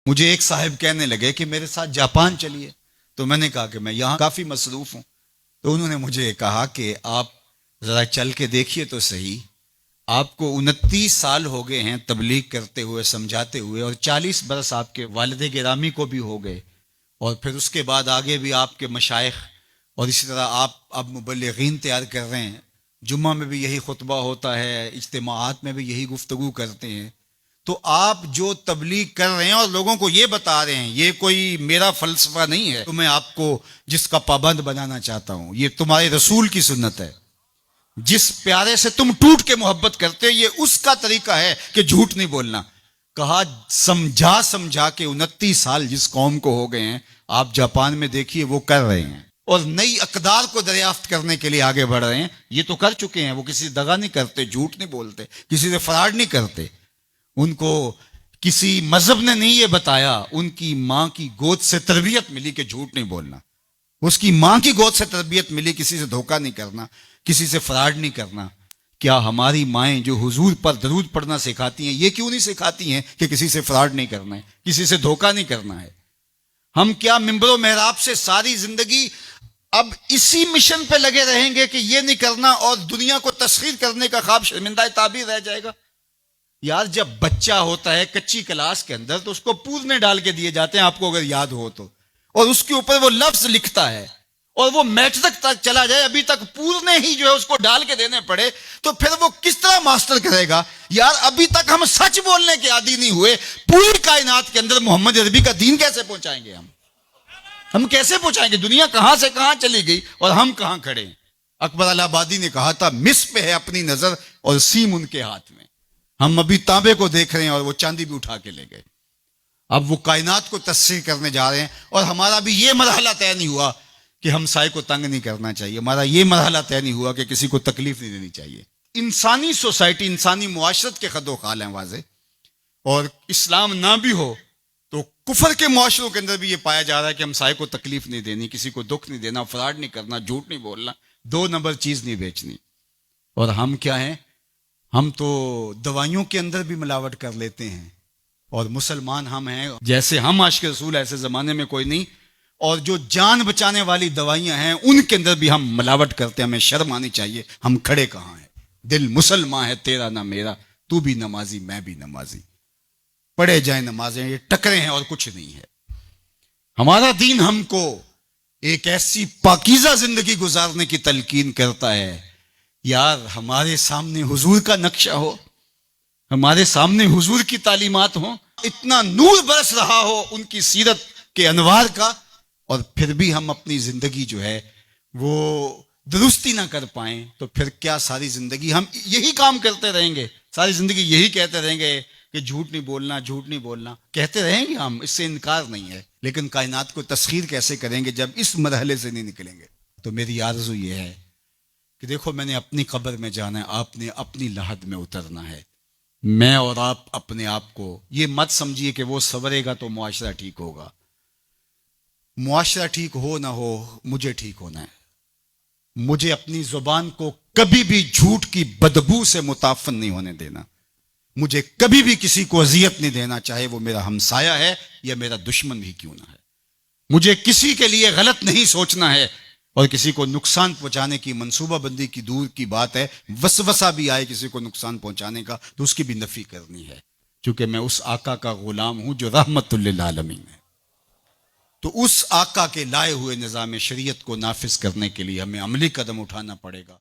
مجھے ایک صاحب کہنے لگے کہ میرے ساتھ جاپان چلیے، تو میں نے کہا کہ میں یہاں کافی مصروف ہوں. تو انہوں نے مجھے کہا کہ آپ ذرا چل کے دیکھیے تو صحیح، آپ کو 29 سال ہو گئے ہیں تبلیغ کرتے ہوئے، سمجھاتے ہوئے، اور 40 برس آپ کے والد گرامی کو بھی ہو گئے، اور پھر اس کے بعد آگے بھی آپ کے مشائخ، اور اسی طرح آپ اب مبلغین تیار کر رہے ہیں، جمعہ میں بھی یہی خطبہ ہوتا ہے، اجتماعات میں بھی یہی گفتگو کرتے ہیں. تو آپ جو تبلیغ کر رہے ہیں اور لوگوں کو یہ بتا رہے ہیں، یہ کوئی میرا فلسفہ نہیں ہے، تو میں آپ کو جس کا پابند بنانا چاہتا ہوں، یہ تمہارے رسول کی سنت ہے. جس پیارے سے تم ٹوٹ کے محبت کرتے، یہ اس کا طریقہ ہے کہ جھوٹ نہیں بولنا. کہا سمجھا سمجھا کے 29 سال جس قوم کو ہو گئے ہیں، آپ جاپان میں دیکھیے وہ کر رہے ہیں، اور نئی اقدار کو دریافت کرنے کے لیے آگے بڑھ رہے ہیں. یہ تو کر چکے ہیں، وہ کسی سے دغا نہیں کرتے، جھوٹ نہیں بولتے، کسی سے فراڈ نہیں کرتے. ان کو کسی مذہب نے نہیں یہ بتایا، ان کی ماں کی گود سے تربیت ملی کہ جھوٹ نہیں بولنا. اس کی ماں کی گود سے تربیت ملی کسی سے دھوکہ نہیں کرنا، کسی سے فراڈ نہیں کرنا. کیا ہماری مائیں جو حضور پر درود پڑھنا سکھاتی ہیں، یہ کیوں نہیں سکھاتی ہیں کہ کسی سے فراڈ نہیں کرنا ہے، کسی سے دھوکہ نہیں کرنا ہے؟ ہم کیا ممبر و محراب سے ساری زندگی اب اسی مشن پہ لگے رہیں گے کہ یہ نہیں کرنا، اور دنیا کو تسخیر کرنے کا خواب شرمندہ تعبیر رہ جائے گا؟ یار جب بچہ ہوتا ہے کچی کلاس کے اندر تو اس کو پورنے ڈال کے دیے جاتے ہیں، آپ کو اگر یاد ہو تو، اور اس کے اوپر وہ لفظ لکھتا ہے، اور وہ میٹرک تک چلا جائے ابھی تک پورنے ہی جو ہے اس کو ڈال کے دینے پڑے، تو پھر وہ کس طرح ماسٹر کرے گا؟ یار ابھی تک ہم سچ بولنے کے عادی نہیں ہوئے، پوری کائنات کے اندر محمد عربی کا دین کیسے پہنچائیں گے ہم کیسے پہنچائیں گے؟ دنیا کہاں سے کہاں چلی گئی اور ہم کہاں کھڑے ہیں. اکبر الہ آبادی نے کہا تھا مس پہ ہے اپنی نظر اور سیم ان کے ہاتھ میں. ہم ابھی تانبے کو دیکھ رہے ہیں اور وہ چاندی بھی اٹھا کے لے گئے. اب وہ کائنات کو تسخیر کرنے جا رہے ہیں، اور ہمارا بھی یہ مرحلہ طے نہیں ہوا کہ ہم سائے کو تنگ نہیں کرنا چاہیے، ہمارا یہ مرحلہ طے نہیں ہوا کہ کسی کو تکلیف نہیں دینی چاہیے. انسانی سوسائٹی، انسانی معاشرت کے خد و خال ہیں واضح، اور اسلام نہ بھی ہو تو کفر کے معاشروں کے اندر بھی یہ پایا جا رہا ہے کہ ہم سائے کو تکلیف نہیں دینی، کسی کو دکھ نہیں دینا، فراڈ نہیں کرنا، جھوٹ نہیں بولنا، 2 نمبر چیز نہیں بیچنی. اور ہم کیا ہیں؟ ہم تو دوائیوں کے اندر بھی ملاوٹ کر لیتے ہیں، اور مسلمان ہم ہیں جیسے ہم عاشق رسول ایسے زمانے میں کوئی نہیں. اور جو جان بچانے والی دوائیاں ہیں ان کے اندر بھی ہم ملاوٹ کرتے ہیں. ہمیں شرم آنی چاہیے. ہم کھڑے کہاں ہیں؟ دل مسلمان ہے تیرا نہ میرا، تو بھی نمازی میں بھی نمازی، پڑھے جائیں نمازیں، یہ ٹکرے ہیں اور کچھ نہیں ہے. ہمارا دین ہم کو ایک ایسی پاکیزہ زندگی گزارنے کی تلقین کرتا ہے. یار ہمارے سامنے حضور کا نقشہ ہو، ہمارے سامنے حضور کی تعلیمات ہوں، اتنا نور برس رہا ہو ان کی سیرت کے انوار کا، اور پھر بھی ہم اپنی زندگی جو ہے وہ درستی نہ کر پائیں، تو پھر کیا ساری زندگی ہم یہی کام کرتے رہیں گے؟ ساری زندگی یہی کہتے رہیں گے کہ جھوٹ نہیں بولنا، جھوٹ نہیں بولنا؟ کہتے رہیں گے ہم، اس سے انکار نہیں ہے، لیکن کائنات کو تسخیر کیسے کریں گے جب اس مرحلے سے نہیں نکلیں گے؟ تو میری آرزو یہ ہے کہ دیکھو میں نے اپنی قبر میں جانا ہے، آپ نے اپنی لحد میں اترنا ہے. میں اور آپ اپنے آپ کو یہ مت سمجھیے کہ وہ سنورے گا تو معاشرہ ٹھیک ہوگا. معاشرہ ٹھیک ہو نہ ہو، مجھے ٹھیک ہونا ہے. مجھے اپنی زبان کو کبھی بھی جھوٹ کی بدبو سے متعفن نہیں ہونے دینا. مجھے کبھی بھی کسی کو اذیت نہیں دینا، چاہے وہ میرا ہمسایہ ہے یا میرا دشمن بھی کیوں نہ ہے. مجھے کسی کے لیے غلط نہیں سوچنا ہے، اور کسی کو نقصان پہنچانے کی منصوبہ بندی کی دور کی بات ہے، وسوسہ بھی آئے کسی کو نقصان پہنچانے کا تو اس کی بھی نفی کرنی ہے، کیونکہ میں اس آقا کا غلام ہوں جو رحمت للعالمین ہے. تو اس آقا کے لائے ہوئے نظام شریعت کو نافذ کرنے کے لیے ہمیں عملی قدم اٹھانا پڑے گا.